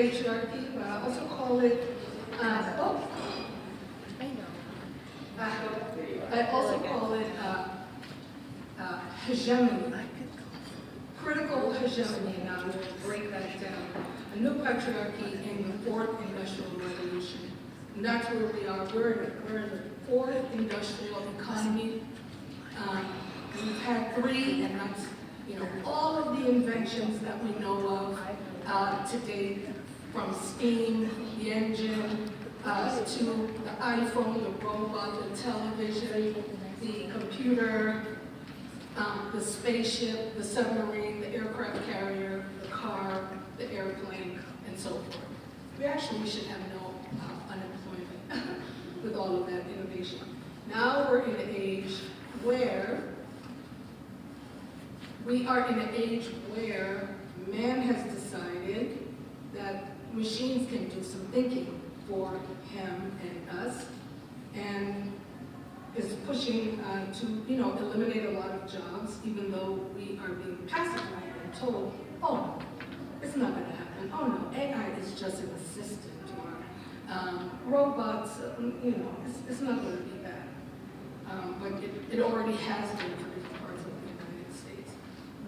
patriarchy, but I also call it, I also call it hegemony, critical hegemony, and I will break that down. A new patriarchy in the fourth industrial revolution. And that's where we are. We're in the fourth industrial economy. We've had three, and that's, all of the inventions that we know of to date, from steam, the engine, to the iPhone, the robot, the television, the computer, the spaceship, the submarine, the aircraft carrier, the car, the airplane, and so forth. We actually should have no unemployment with all of that innovation. Now we're in an age where man has decided that machines can do some thinking for him and us, and is pushing to eliminate a lot of jobs, even though we are being pacified and told, oh no, it's not going to happen. Oh no, AI is just an assistant, or robots, it's not going to be bad. But it already has been for different parts of the United States.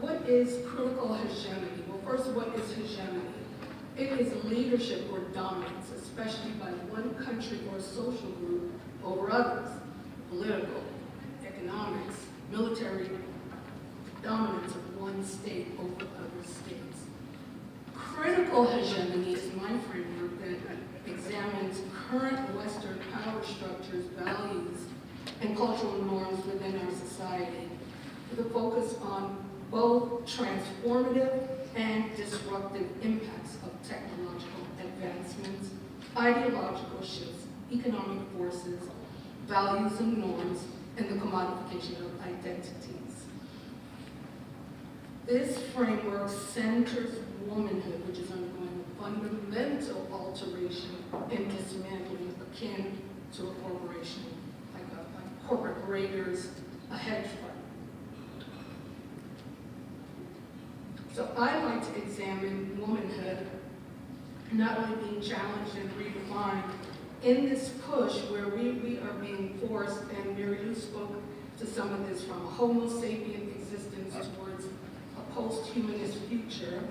What is critical hegemony? Well, first, what is hegemony? It is leadership or dominance, especially by one country or social group over others. Political, economics, military dominance of one state over other states. Critical hegemony is my framework that examines current Western power structures, values, and cultural norms within our society, with a focus on both transformative and disruptive impacts of technological advancements, ideological shifts, economic forces, values and norms, and the commodification of identities. This framework centers womanhood, which is undergoing a fundamental alteration and dismantling akin to a corporation, like corporate raiders, a hedge fund. So I like to examine womanhood not only being challenged and redefined in this push where we are being forced, and Mary Lou spoke to some of this, from a Homo sapien existence towards a post-humanist future,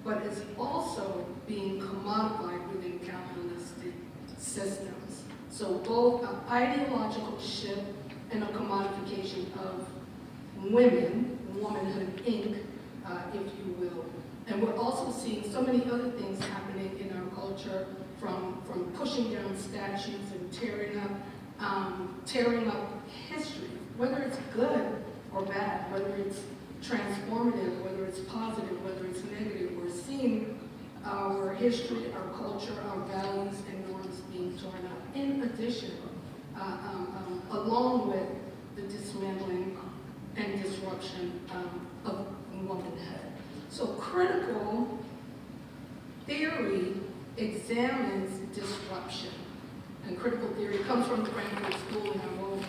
but is also being commodified within capitalistic systems. So both an ideological shift and a commodification of women, womanhood inc., if you will. And we're also seeing so many other things happening in our culture, from pushing down statues and tearing up history, whether it's good or bad, whether it's transformative, whether it's positive, whether it's negative. We're seeing our history, our culture, our values and norms being torn up. In addition, along with the dismantling and disruption of womanhood. So critical theory examines disruption. And critical theory comes from the Frankfurt School, and I won't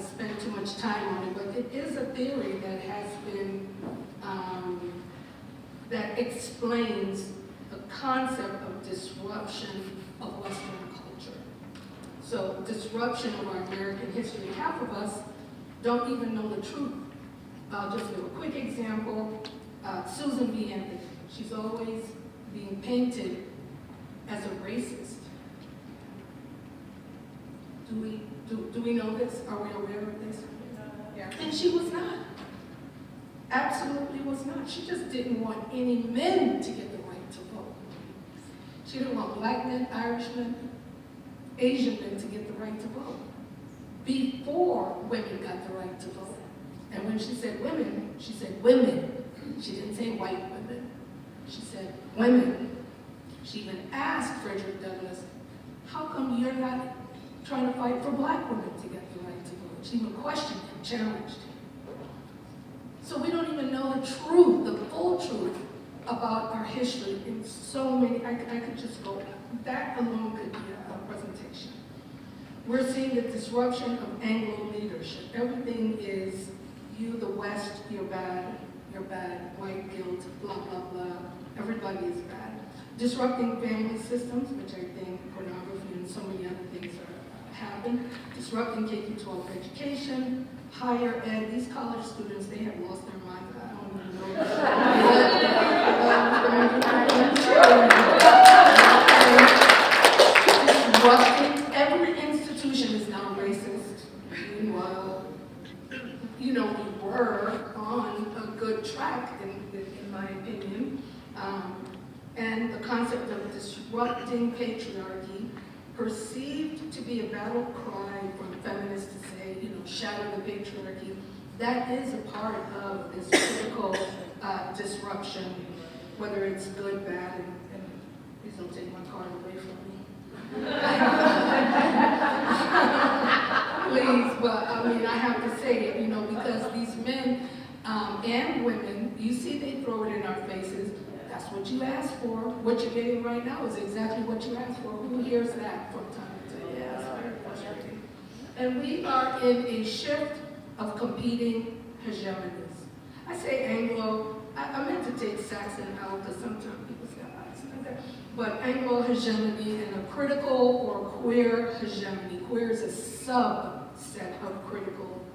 spend too much time on it, but it is a theory that has been, that explains the concept of disruption of Western culture. So disruption of our American history. Half of us don't even know the truth. Just a quick example, Susan B. Anthony. She's always being painted as a racist. Do we know this? Are we aware of this? Yeah. And she was not. Absolutely was not. She just didn't want any men to get the right to vote. She didn't want black men, Irish men, Asian men to get the right to vote before women got the right to vote. And when she said women, she said women. She didn't say white women. She said women. She even asked Frederick Douglass, how come you're not trying to fight for black women to get the right to vote? She even questioned him, challenged him. So we don't even know the truth, the full truth about our history in so many, I could just go, that alone could be a presentation. We're seeing the disruption of Anglo leadership. Everything is, you, the West, you're bad, you're bad, white guilt, blah, blah, blah, everybody is bad. Disrupting family systems, which I think pornography and so many other things happen. Disrupting K-12 education, higher ed. These college students, they have lost their minds. I don't even know. Disrupting, every institution is now racist. Meanwhile, you know, we were on a good track, in my opinion. And the concept of disrupting patriarchy, perceived to be a battle cry from feminists to say, you know, shatter the patriarchy. That is a part of this critical disruption, whether it's good, bad, and please don't take my card away from me. Please, but I mean, I have to say it, you know, because these men and women, you see they throw it in our faces. That's what you asked for. What you're getting right now is exactly what you asked for. Who hears that from time to time? Yeah, it's very frustrating. And we are in a shift of competing hegemonies. I say Anglo, I meant to take Saxon out because sometimes people say, oh, it's not that. But Anglo hegemony and a critical or queer hegemony. Queer is a subset of critical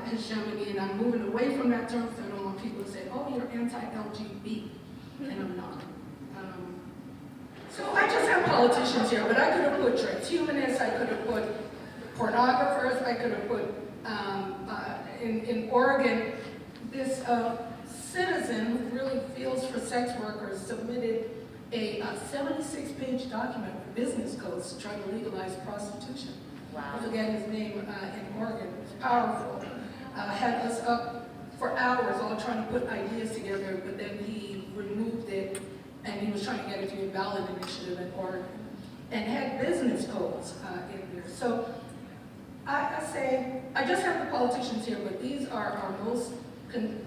hegemony, and I'm moving away from that term because I don't want people to say, oh, you're anti-LGBT, and I'm not. So I just have politicians here, but I could have put transhumanists, I could have put pornographers, I could have put, in Oregon, this citizen who really feels for sex workers submitted a 76-page document with business codes to try to legalize prostitution. Wow. I forget his name in Oregon. It was powerful. Had us up for hours all trying to put ideas together, but then he removed it and he was trying to get it to be a ballot initiative in Oregon and had business codes in there. So I say, I just have the politicians here, but these are our most, and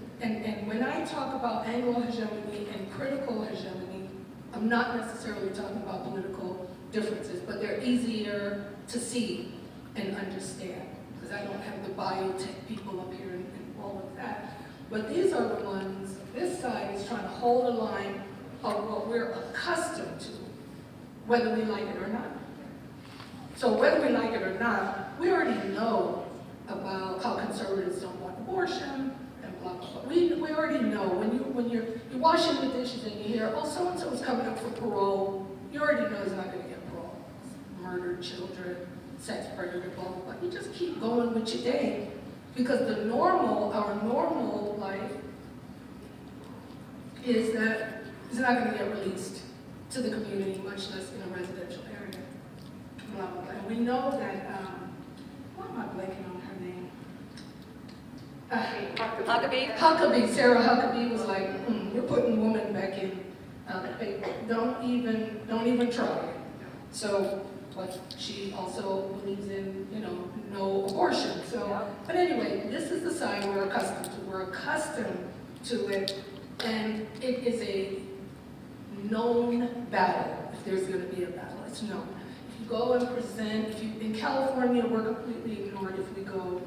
when I talk about Anglo hegemony and critical hegemony, I'm not necessarily talking about political differences, but they're easier to see and understand, because I don't have the biotech people up here and all of that. But these are the ones, this side is trying to hold a line of what we're accustomed to, whether we like it or not. So whether we like it or not, we already know about how conservatives don't want abortion and blah, blah, blah. We already know when you're washing the dishes and you hear, oh, so-and-so is coming up for parole, you already know he's not going to get parole. Murdered children, sex predator, blah, blah, blah. You just keep going with your day. Because our normal life is that it's not going to get released to the community, much less in a residential area. Blah, blah, blah. And we know that, why am I blanking on her name? Huckabee. Sarah Huckabee was like, we're putting women back in the paper. Don't even try it. So, but she also believes in, no abortion. So, but anyway, this is the side we're accustomed to. We're accustomed to it, and it is a known battle. If there's going to be a battle, it's known. If you go and present, in California, we're completely ignored. If we go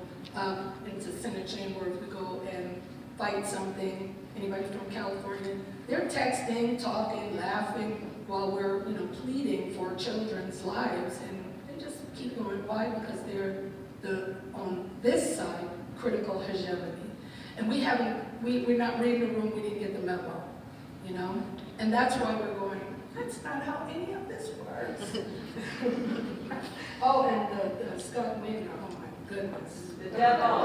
into Senate chamber, if we go and fight something, anybody from California, they're texting, talking, laughing while we're, pleading for children's lives, and they just keep going. Why? Because they're on this side, critical hegemony. And we're not reading the room, we didn't get the memo, And that's why we're going, that's not how any of this works. Oh, and the Scott Wagner, oh my goodness. The devil.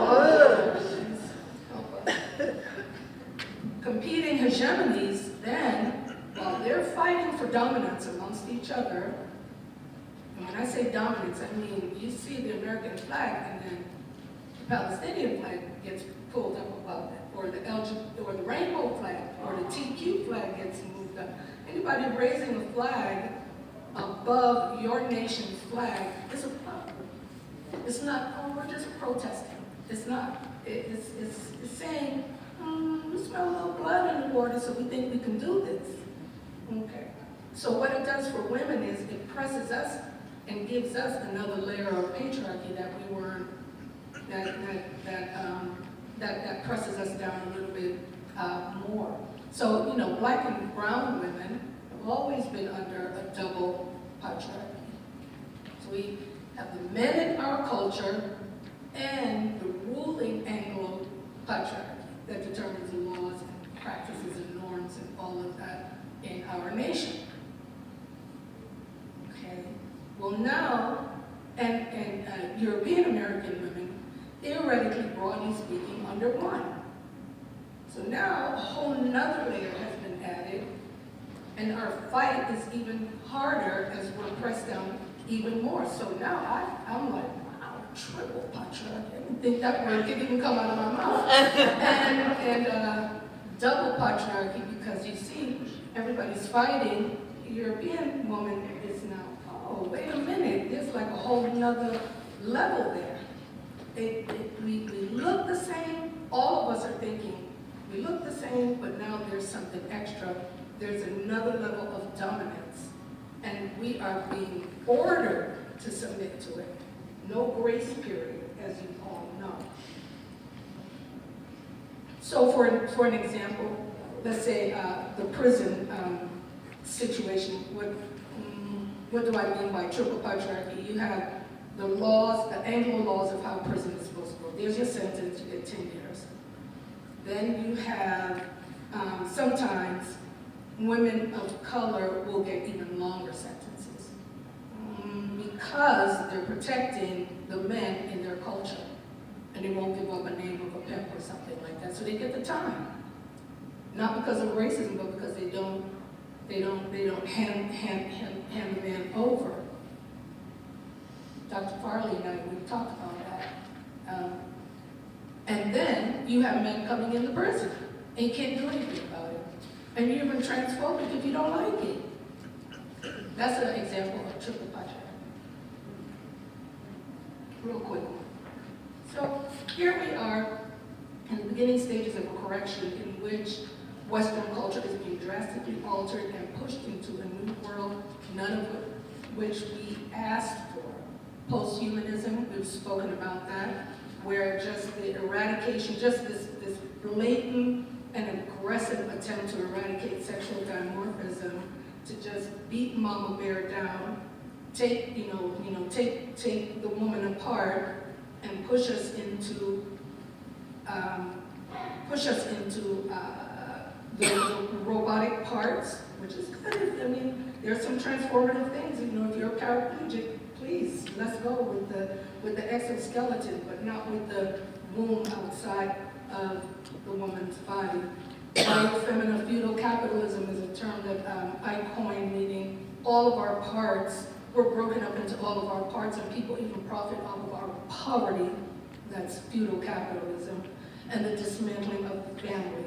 Competing hegemonies, then, while they're fighting for dominance amongst each other, and when I say dominance, I mean, you see the American flag and then the Palestinian flag gets pulled up above it, or the rainbow flag, or the TQ flag gets moved up. Anybody raising a flag above your nation's flag is a problem. It's not, oh, we're just protesting. It's not. It's saying, we smell a little blood in the water, so we think we can do this. Okay. So what it does for women is it presses us and gives us another layer of patriarchy that we weren't, that that presses us down a little bit more. So, you know, black and brown women have always been under a double patriarchy. So we have the men in our culture and the ruling Anglo patriarchy that determines the laws and practices and norms and all of that in our nation. Okay, well now, and European American women, theoretically, broadly speaking, under one. So now a whole nother layer has been added, and our fight is even harder as we're pressed down even more. So now I'm like, wow, triple patriarchy. I didn't think that word could even come out of my mouth. and double patriarchy, because you see, everybody's fighting. The European woman is now, oh, wait a minute, there's like a whole nother level there. We look the same, all of us are thinking, we look the same, but now there's something extra. There's another level of dominance, and we are being ordered to submit to it. No grace period, as you all know. So for an example, let's say the prison situation, what do I mean by triple patriarchy? You have the laws, the Anglo laws of how prison is supposed to go. There's your sentence, you get 10 years. Then you have, sometimes, women of color will get even longer sentences because they're protecting the men in their culture, and they won't give up a name of a pimp or something like that, so they get the time. Not because of racism, but because they don't hand the man over. Dr. Farley and I, we talked about that. And then you have men coming into prison, and you can't do anything about it. And you're even transphobic if you don't like it. That's an example of triple patriarchy. Real quick one. So here we are in the beginning stages of a correction in which Western culture is being drastically altered and pushed into a new world, none of which we asked for. Post-humanism, we've spoken about that, where just the eradication, just this blatant and aggressive attempt to eradicate sexual dimorphism, to just beat mama bear down, take the woman apart and push us into the robotic parts, which is good. I mean, there are some transformative things. You know, if you're a paraplegic, please, let's go with the exoskeleton, but not with the womb outside of the woman's body. Feminine feudal capitalism is a term that I coined, meaning all of our parts were broken up into all of our parts, and people even profit off of our poverty. That's feudal capitalism, and the dismantling of the family,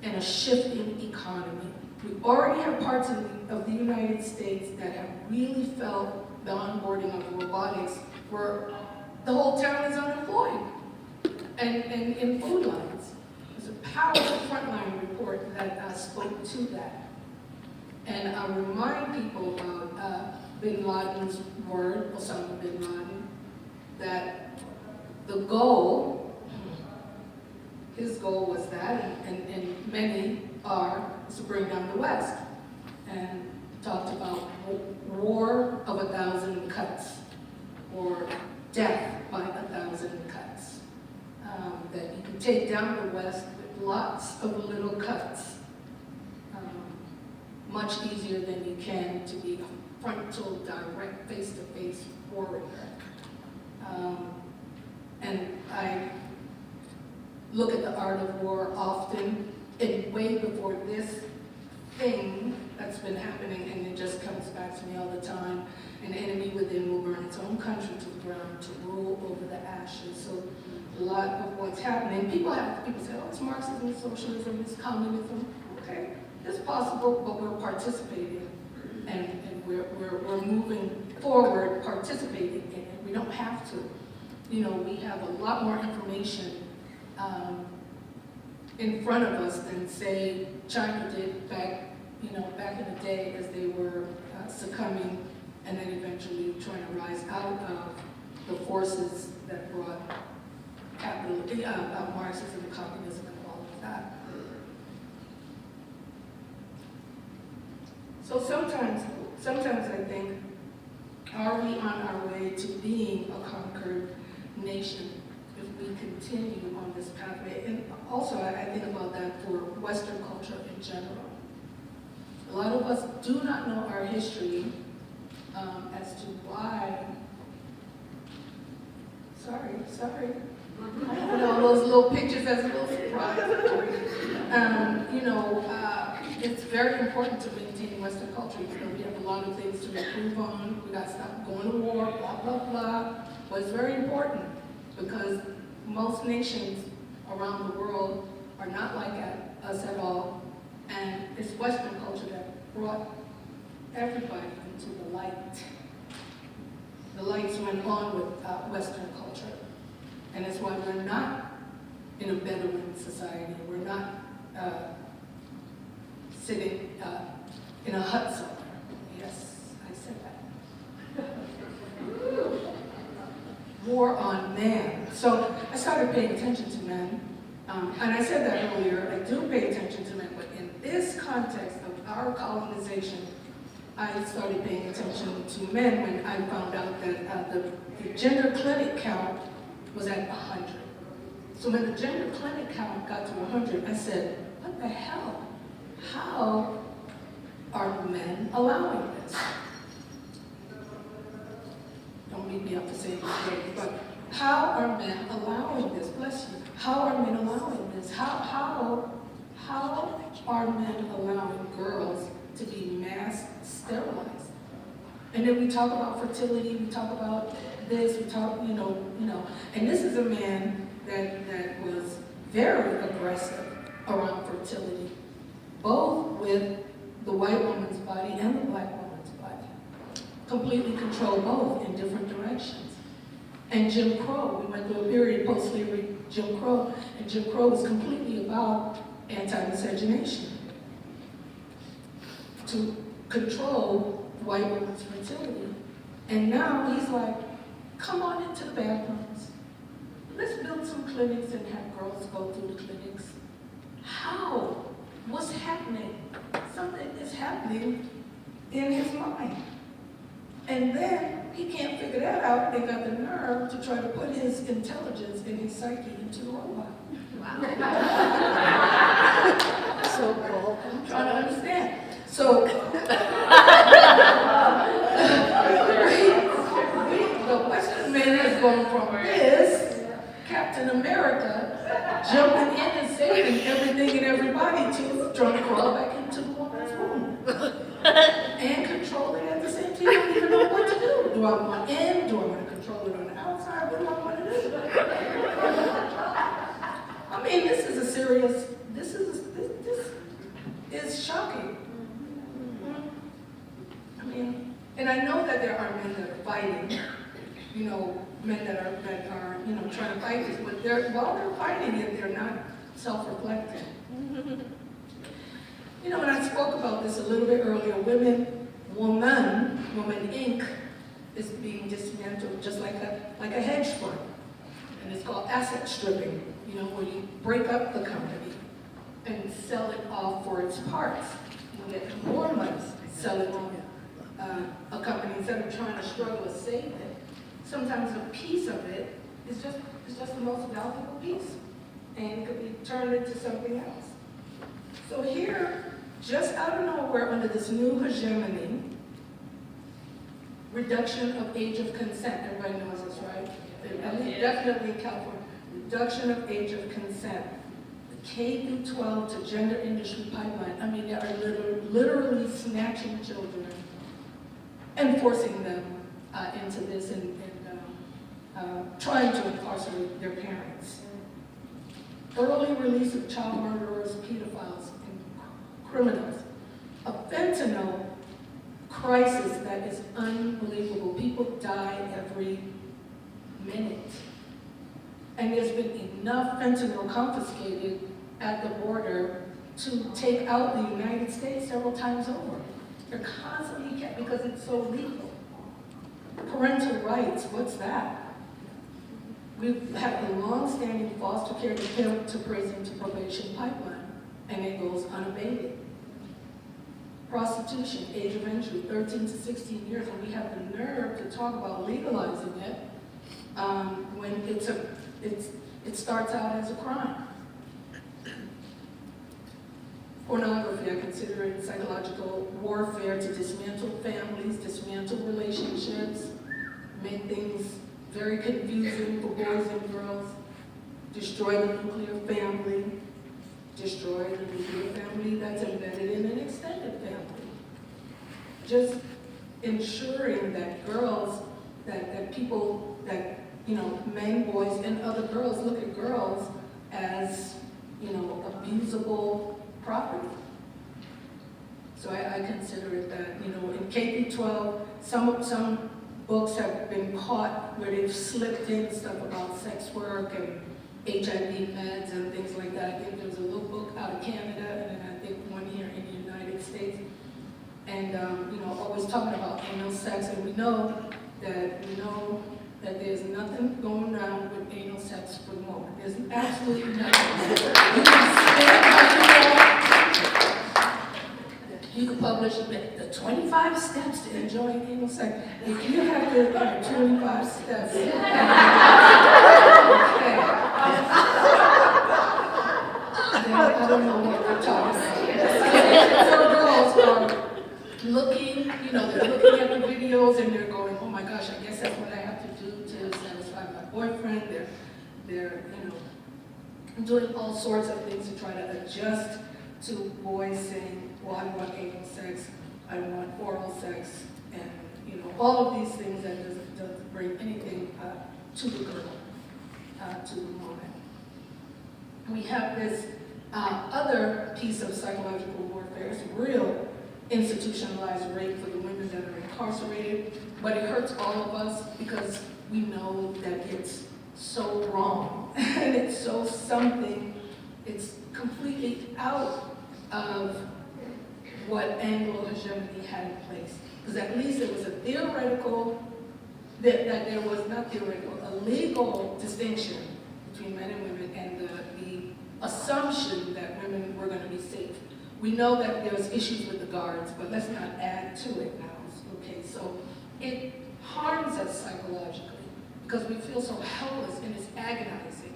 and a shifting economy. We already have parts of the United States that have really felt the onboarding of robotics, where the whole town is unemployed and in food lines. There's a powerful frontline report that spoke to that. And I remind people about bin Laden's word, Osama bin Laden, that the goal, his goal was that, and many are, is to bring down the West. And talked about war of 1,000 cuts, or death by 1,000 cuts. That you can take down the West with lots of little cuts, much easier than you can to be a frontal, direct, face-to-face warrior. And I look at the art of war often, and way before this thing that's been happening, and it just comes back to me all the time. An enemy within will burn its own country to the ground to rule over the ashes. So a lot of what's happening, people say, oh, it's Marxism, it's socialism, it's communism. Okay, it's possible, but we're participating, and we're moving forward, participating in it. We don't have to. You know, we have a lot more information in front of us than, say, China did back in the day, as they were succumbing and then eventually trying to rise out of the forces that brought Marxism and So sometimes I think, are we on our way to being a conquered nation if we continue on this pathway? And also, I think about that for Western culture in general. A lot of us do not know our history as to why. Sorry. You know, those little pictures as a little surprise. It's very important to maintain Western culture. You know, we have a lot of things to improve on. We got to stop going to war, blah, blah, blah. But it's very important because most nations around the world are not like us at all. And it's Western culture that brought everybody into the light. The lights went on with Western culture. And that's why we're not in a Bedouin society. We're not sitting in a hut somewhere. Yes, I said that. War on man. So I started paying attention to men. And I said that earlier, I do pay attention to men, but in this context of our colonization, I started paying attention to men when I found out that the gender clinic count was at 100. So when the gender clinic count got to 100, I said, what the hell? How are men allowing this? Don't beat me up for saying it, but how are men allowing this? Bless you. How are men allowing this? How are men allowing girls to be mass sterilized? And then we talk about fertility, we talk about this, we talk, and this is a man that was very aggressive around fertility, both with the white woman's body and the black woman's body. Completely controlled both in different directions. And Jim Crow, we went through a period post-slavery Jim Crow, and Jim Crow was completely about anti-miscegenation, to control white women's fertility. And now he's like, come on into the bathrooms. Let's build some clinics and have girls go through the clinics. How? What's happening? Something is happening in his mind. And then he can't figure that out. They got the nerve to try to put his intelligence and his psyche into the robot. Wow. So cool. I'm trying to understand. So, the Western man has gone from this, Captain America, jumping in and saving everything and everybody to trying to crawl back into the woman's womb. And control it at the same time. You don't even know what to do. Do I want in? Do I want to control it on the outside? What do I want to do? I mean, this is shocking. I mean, and I know that there are men that are fighting, men that are trying to fight this, but while they're fighting it, they're not self-reflecting. And I spoke about this a little bit earlier. Woman Inc. is being dismantled just like a hedge fund. And it's called asset stripping, where you break up the company and sell it off for its parts. You get more money, sell it on a company instead of trying to struggle to save it. Sometimes a piece of it is just the most valuable piece, and it could be turned into something else. So here, just out of nowhere, under this new hegemony, reduction of age of consent. Everybody knows this, right? Definitely in California. Reduction of age of consent. The K through 12 to gender industry pipeline. I mean, they are literally snatching children and forcing them into this and trying to incarcerate their parents. Early release of child murderers, pedophiles, and criminals. A fentanyl crisis that is unbelievable. People die every minute. And there's been enough fentanyl confiscated at the border to take out the United States several times over. They're constantly kept because it's so lethal. Parental rights, what's that? We've had a long-standing foster care to prison to probation pipeline, and it goes unabated. Prostitution, age of entry, 13 to 16 years, and we have the nerve to talk about legalizing it when it starts out as a crime. Pornography, I consider it psychological warfare to dismantle families, dismantle relationships, make things very confusing for boys and girls, destroy the nuclear family, destroy the nuclear family that's embedded in an extended family. Just ensuring that girls, that people, that, you know, men, boys, and other girls look at girls as, you know, abusable property. So I consider it that, you know, in K-12, some books have been caught where they've slipped in stuff about sex work and HIV meds and things like that. I think there was a little book out of Canada, and then I think one here in the United States. And, you know, always talking about anal sex, and we know that there's nothing going around with anal sex for the moment. There's absolutely nothing. You can publish the 25 steps to enjoying anal sex. If you have the 25 steps, okay. I don't know what we're talking about. So girls are looking, you know, they're looking at the videos and they're going, oh my gosh, I guess that's what I have to do to satisfy my boyfriend. They're you know, doing all sorts of things to try to adjust to boys saying, well, I want anal sex, I want oral sex, and, you know, all of these things that doesn't bring anything to the girl, to the woman. We have this other piece of psychological warfare. It's real institutionalized rape for the women that are incarcerated, but it hurts all of us because we know that it's so wrong and it's so something, it's completely out of what Anglo hegemony had in place. Because at least it was a theoretical, that there was not theoretical, a legal distinction between men and women, and the assumption that women were going to be safe. We know that there's issues with the guards, but let's not add to it now. Okay, so it harms us psychologically because we feel so helpless and it's agonizing,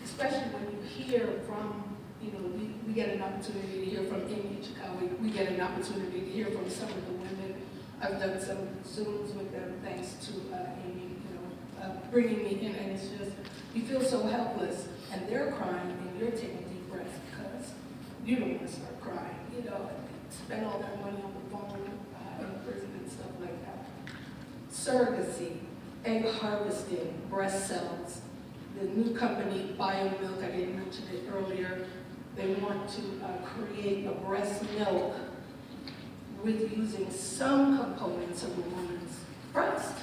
especially when you hear from, you know, we get an opportunity to hear from Amy Chicago. We get an opportunity to hear from some of the women. I've done some Zooms with them thanks to Amy, you know, bringing me in, and it's just, you feel so helpless, and they're crying, and you're taking deep breaths because you don't want to start crying, you know, and spend all that money on the phone in prison and stuff like that. Surrogacy, egg harvesting, breast cells. The new company, BioMilk, I didn't mention it earlier, they want to create a breast milk with using some components of a woman's breast,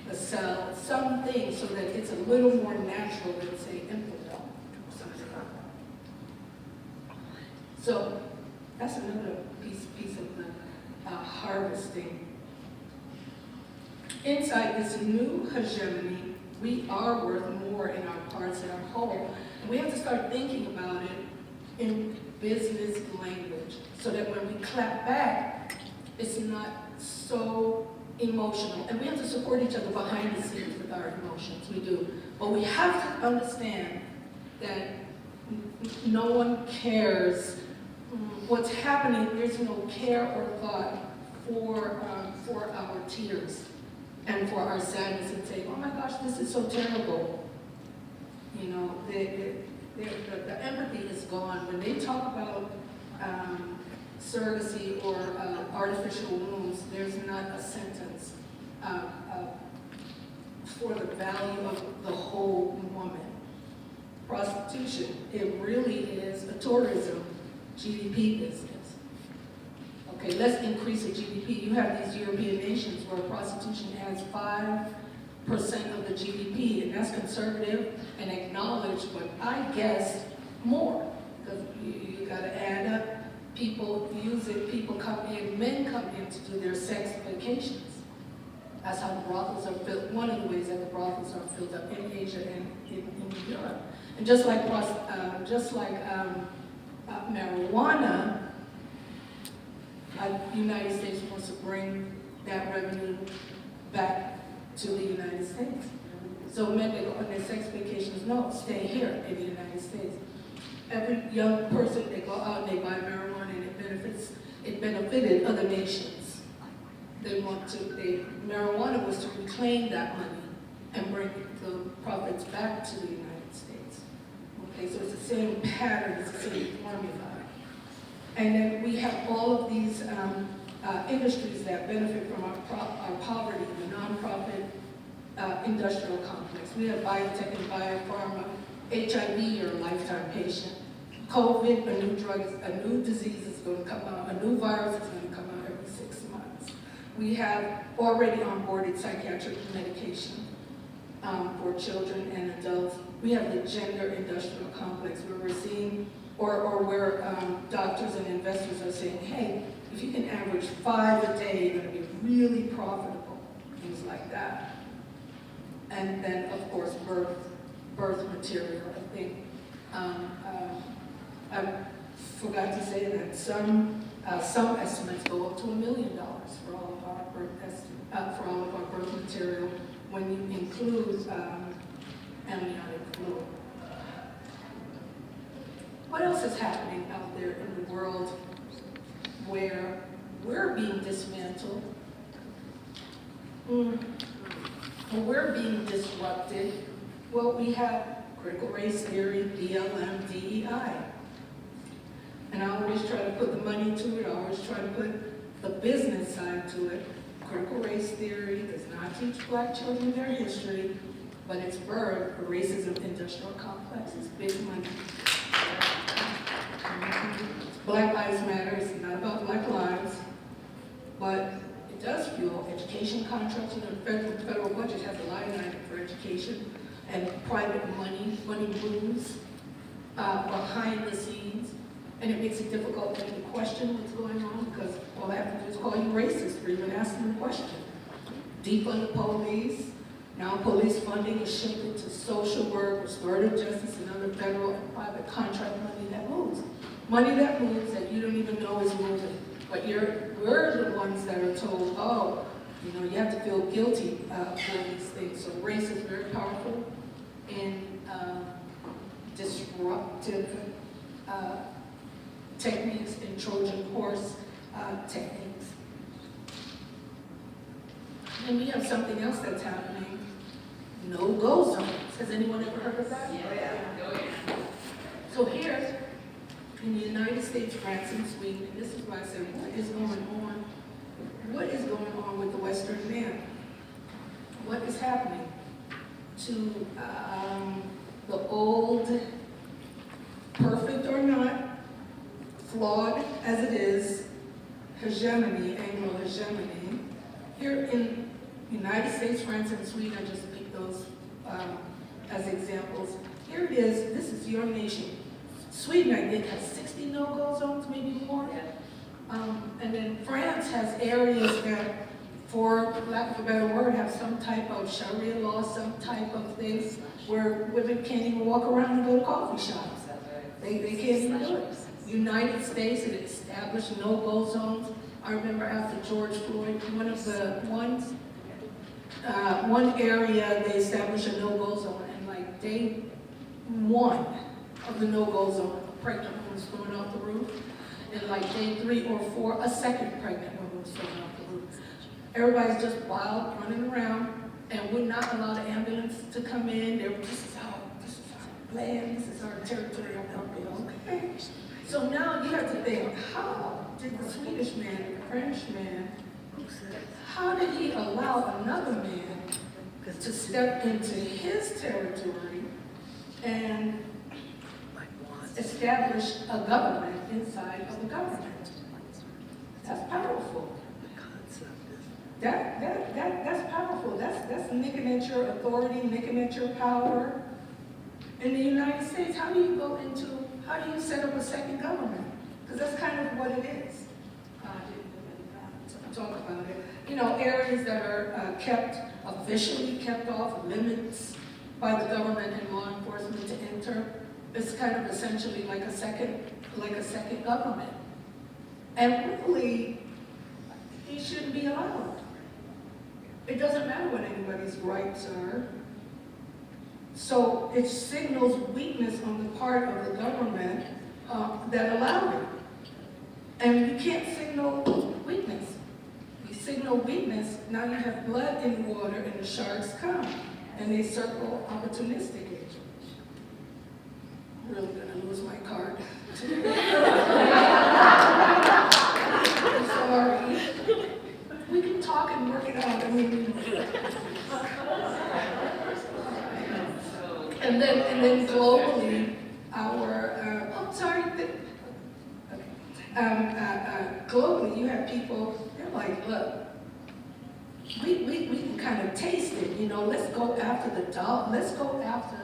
the cell, some things, so that it's a little more natural than, say, infant milk or something like that. So that's another piece of the harvesting. Inside this new hegemony, we are worth more in our parts and our whole. And we have to start thinking about it in business language so that when we clap back, it's not so emotional. And we have to support each other behind the scenes with our emotions, we do. But we have to understand that no one cares what's happening. There's no care or thought for our tears and for our sadness and saying, oh my gosh, this is so terrible. You know, the empathy is gone. When they talk about surrogacy or artificial wombs, there's not a sentence for the value of the whole woman. Prostitution, it really is a tourism GDP business. Okay, let's increase the GDP. You have these European nations where prostitution has 5% of the GDP, and that's conservative and acknowledged, but I guess more, because you gotta add up. People use it, people come in, men come in to do their sex vacations. That's how the brothels are filled, one of the ways that the brothels are filled up in Asia and in Europe. And just like marijuana, the United States wants to bring that revenue back to the United States. So men, they go on their sex vacations, no, stay here in the United States. Every young person, they go out and they buy marijuana and it benefited other nations. Marijuana was to reclaim that money and bring the profits back to the United States. Okay, so it's the same pattern, it's the same formula. And then we have all of these industries that benefit from our poverty, the nonprofit industrial complex. We have biotech and biopharma. HIV, you're a lifetime patient. COVID, a new drug, a new disease is going to come out, a new virus is going to come out every 6 months. We have already onboarded psychiatric medication for children and adults. We have the gender industrial complex where we're seeing, or where doctors and investors are saying, hey, if you can average 5 a day, you're going to be really profitable, things like that. And then, of course, birth material. I think I forgot to say that some estimates go up to $1 million for all of our birth material when you include amniotic fluid. What else is happening out there in the world where we're being dismantled, or we're being disrupted? Well, we have critical race theory, BLM, DEI. And I always try to put the money to it, I always try to put the business side to it. Critical race theory does not teach black children their history, but it's birthed a racism industrial complex. It's big money. Black Lives Matter is not about black lives, but it does fuel education contracts. You know, the federal budget has a line item for education and private money moves behind the scenes, and it makes it difficult for you to question what's going on because all I have to do is call you racist or even ask them a question. Defund the police. Now police funding is shifted to social work, restorative justice, and other federal and private contract money that moves. Money that moves that you don't even know is moving. But we're the ones that are told, oh, you know, you have to feel guilty for these things. So race is very powerful in disruptive techniques and Trojan horse techniques. And we have something else that's happening, no-go zones. Has anyone ever heard of that? Yeah. So here, in the United States, France, and Sweden, and this is why I said, what is going on? What is going on with the Western man? What is happening to the old, perfect or not, flawed as it is, hegemony, Anglo hegemony? Here in the United States, France, and Sweden, I just picked those as examples. Here it is, this is your nation. Sweden, I think, has 60 no-go zones, maybe more. And then France has areas that, for lack of a better word, have some type of Sharia law, some type of things where women can't even walk around and go to coffee shops. They can't even do it. United States, it established no-go zones. I remember after George Floyd, one area they established a no-go zone, and like day 1 of the no-go zone, a pregnant woman was thrown off the roof. And like day 3 or 4, a second pregnant woman was thrown off the roof. Everybody's just wild, running around, and would not allow the ambulance to come in. They were, this is our land, this is our territory, okay. So now you have to think, how did the Swedish man, the French man, how did he allow another man to step into his territory and establish a government inside of the government? That's powerful. That's powerful. That's nicking at your authority, nicking at your power. In the United States, how do you set up a second government? Because that's kind of what it is. I didn't talk about it. You know, areas that are officially kept off limits by the government and law enforcement to enter. It's kind of essentially like a second government. And really, he shouldn't be allowed. It doesn't matter what anybody's rights are. So it signals weakness on the part of the government that allowed it. And you can't signal weakness. You signal weakness, now you have blood in the water and the sharks come. And they circle opportunistically. I'm really gonna lose my card. I'm sorry. We can talk and work it out. I mean, and then globally, globally, you have people. They're like, look, we can kind of taste it. You know, let's go after the dollar. Let's go after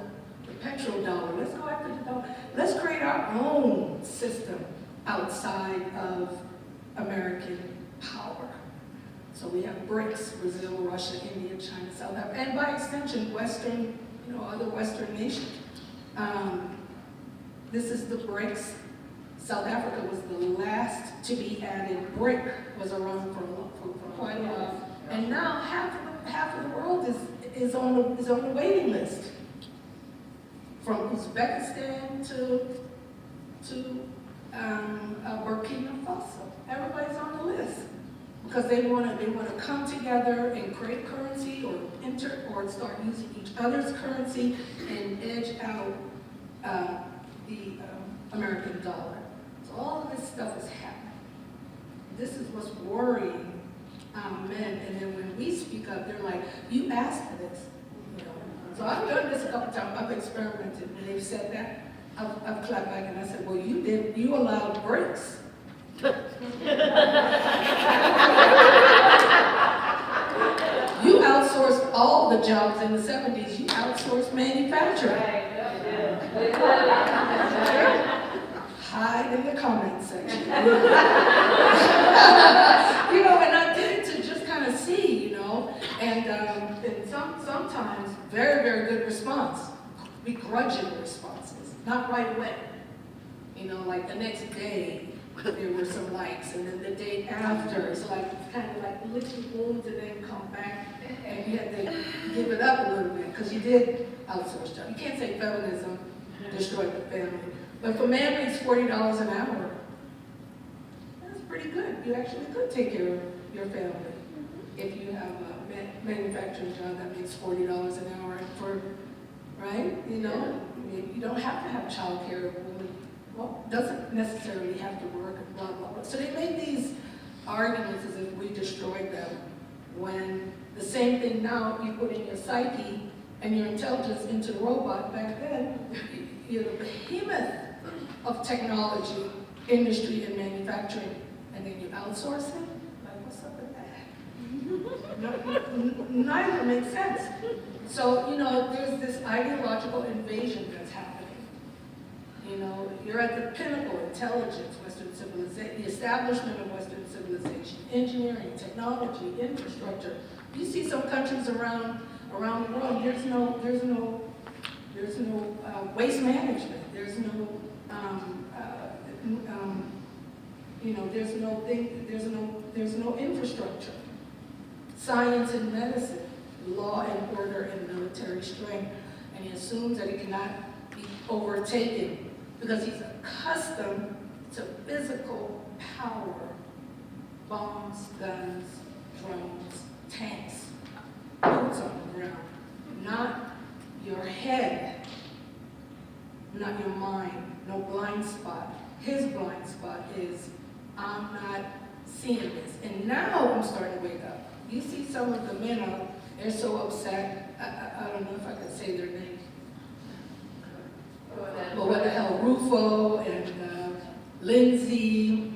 the petrodollar. Let's go after the dollar. Let's create our own system outside of American power. So we have BRICS: Brazil, Russia, India, China, South Africa, and by extension, Western, other Western nations. This is the BRICS. South Africa was the last to be added. BRIC was around for quite a while, and now half of the world is on the waiting list. From Uzbekistan to Burkina Faso, everybody's on the list. Because they want to come together and create currency or start using each other's currency and edge out the American dollar. So all of this stuff is happening. This is what's worrying men. And then when we speak up, they're like, "You asked for this." So I've done this a couple times. I've experimented. When they've said that, I've clapped back and I said, "Well, you did. You allowed BRICS." You outsourced all the jobs in the 70s. You outsourced manufacturing. Hide in the comment section. And I did it to just kind of see, and sometimes very, very good response, begrudging responses, not right away. Like the next day, there were some likes, and then the day after, it's kind of like licking wounds and then come back, and you had to give it up a little bit, because you did outsource jobs. You can't say feminism destroyed the family. But for man makes $40 an hour, that's pretty good. You actually could take care of your family if you have a manufacturing job that makes $40 an hour, right? You don't have to have child care. Well, doesn't necessarily have to work and blah, blah, blah. So they made these arguments as if we destroyed them, when the same thing now you put in your psyche and your intelligence into the robot. Back then, you're the behemoth of technology, industry, and manufacturing, and then you outsource it? Like, what's up with that? Neither makes sense. So, there's this ideological invasion that's happening. You're at the pinnacle: intelligence, Western civilization, the establishment of Western civilization, engineering, technology, infrastructure. You see some countries around the world, there's no waste management. There's no there's no infrastructure. Science and medicine, law and order and military strength, and he assumes that it cannot be overtaken because he's accustomed to physical power: bombs, guns, drones, tanks, boots on the ground. Not your head, not your mind, no blind spot. His blind spot is, I'm not seeing this. And now I'm starting to wake up. You see some of the men out, they're so upset. I don't know if I can say their names. But what the hell, Rufo and Lindsay,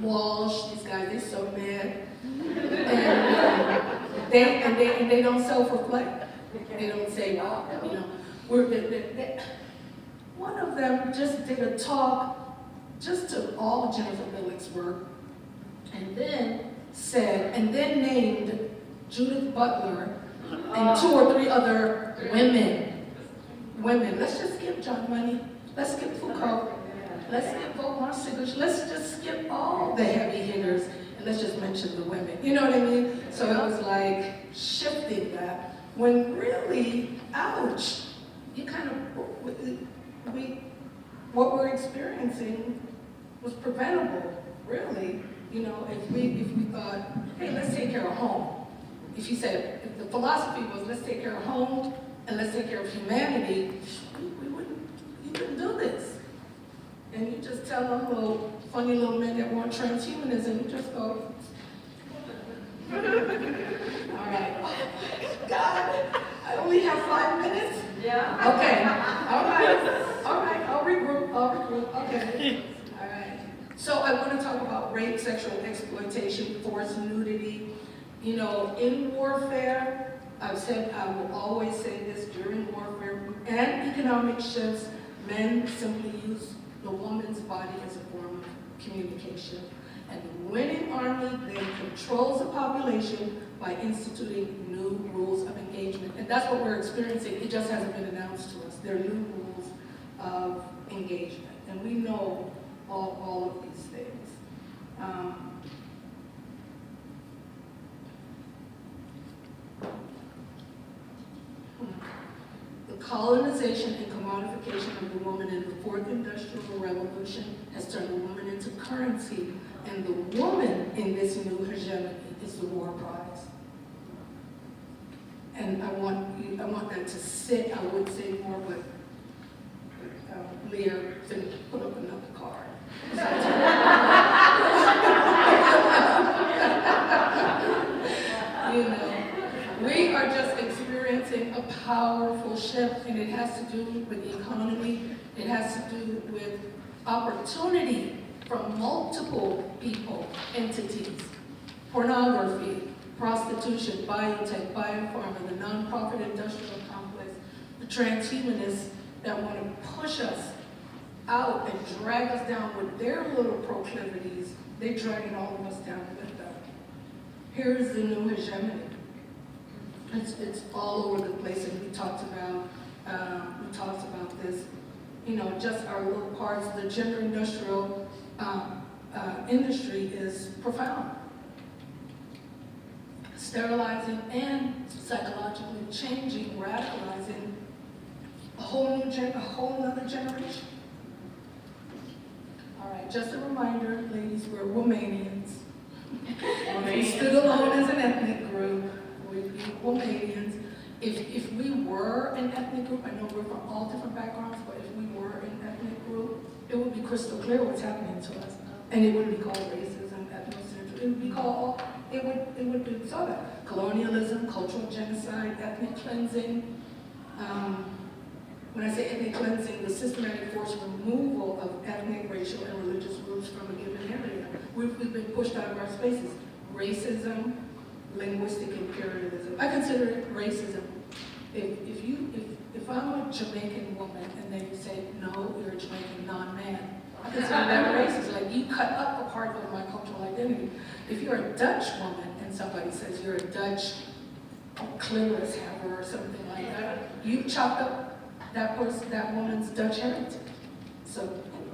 Walsh, these guys, they're so mad. And they don't self-reflect. They don't say, wow, one of them just did a talk just to all Jennifer Billick's work, and then named Judith Butler and 2 or 3 other women. Let's just skip John Money. Let's skip Foucault. Let's skip Volmar Sigurd. Let's just skip all the heavy hitters, and let's just mention the women. You know what I mean? So it was like shifting that, when really, ouch, you kind of, what we're experiencing was preventable, really. You know, if we thought, hey, let's take care of home. If you said, if the philosophy was, let's take care of home and let's take care of humanity, you wouldn't do this. And you just tell them little funny little men that want transhumanism, you just go, all right. God, I only have 5 minutes? Yeah. Okay, all right, I'll regroup, okay. All right. So I want to talk about rape, sexual exploitation, forced nudity. You know, in warfare, I've said, I will always say this, during warfare and economic shifts, men simply use the woman's body as a form of communication. And the winning army then controls the population by instituting new rules of engagement. And that's what we're experiencing. It just hasn't been announced to us. There are new rules of engagement. And we know all of these things. The colonization and commodification of the woman in the fourth industrial revolution has turned the woman into currency, and the woman in this new hegemony is the war prize. And I want that to sit. I would say more, but Leah said, put up another card. You know, we are just experiencing a powerful shift, and it has to do with the economy. It has to do with opportunity from multiple people, entities, pornography, prostitution, biotech, biopharma, the nonprofit industrial complex, the transhumanists that want to push us out and drag us down with their little proclivities. They're dragging all of us down with them. Here's the new hegemony. It's all over the place, and we talked about this. You know, just our little parts. The gender industrial industry is profound, sterilizing and psychologically changing, radicalizing a whole other generation. All right, just a reminder, ladies, we're Romanians. We stood alone as an ethnic group. We're Romanians. If we were an ethnic group, I know we're from all different backgrounds, but if we were an ethnic group, it would be crystal clear what's happening to us. And it wouldn't be called racism, ethnocentrism. It would be called, it would be so that colonialism, cultural genocide, ethnic cleansing. When I say ethnic cleansing, the systematic forced removal of ethnic, racial, and religious groups from a given area. We've been pushed out of our spaces. Racism, linguistic imperialism. I consider it racism. If I'm a Jamaican woman and then you say, no, you're a Jamaican non-man, I consider that racist. Like, you cut up a part of my cultural identity. If you're a Dutch woman and somebody says you're a Dutch clitoris haver or something like that, you chopped up that woman's Dutch heritage. So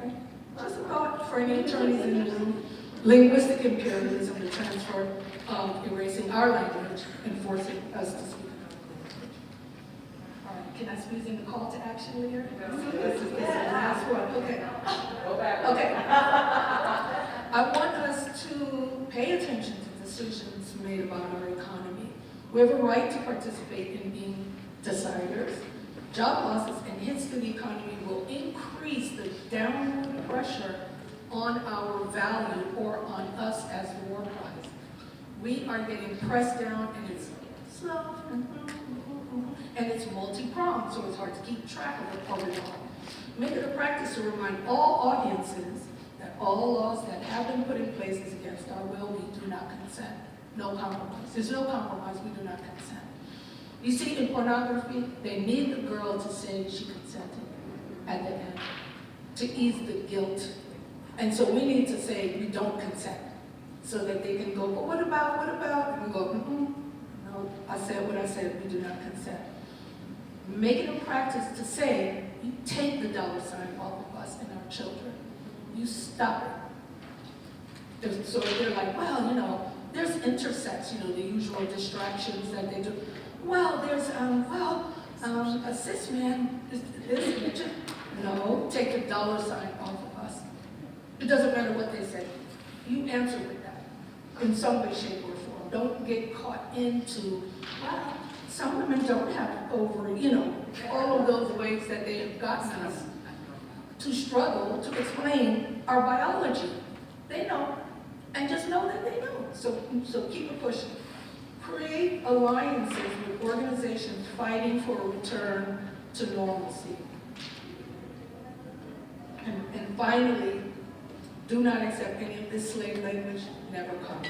anyway, just a thought for any attorneys in the room. Linguistic imperialism, the transfer of erasing our language and forcing us to speak another language. All right, can I squeeze in the call to action here? This is the last one. Okay. Okay. I want us to pay attention to decisions made about our economy. We have a right to participate in being deciders. Job losses and hits to the economy will increase the downward pressure on our value or on us as war prize. We are getting pressed down, and it's slow, and it's multi-pronged, so it's hard to keep track of it over time. Make it a practice to remind all audiences that all laws that have been put in place is against our will. We do not consent. No compromise. There's no compromise. We do not consent. You see, in pornography, they need the girl to say she consented at the end to ease the guilt. And so we need to say we don't consent so that they can go, but what about? And we go, no, I said what I said, we do not consent. Make it a practice to say, you take the dollar sign off of us and our children. You stop So they're like, well, you know, there's intersex, you know, the usual distractions that they do. Well, there's, a cis man, this, no, take a dollar sign off of us. It doesn't matter what they say. You answer with that in some way, shape, or form. Don't get caught into, well, some women don't have ovary, you know, all of those ways that they have gotten us to struggle to explain our biology. They know, and just know that they know. So keep it pushing. Create alliances with organizations fighting for a return to normalcy. And finally, do not accept any of this slave language, never come.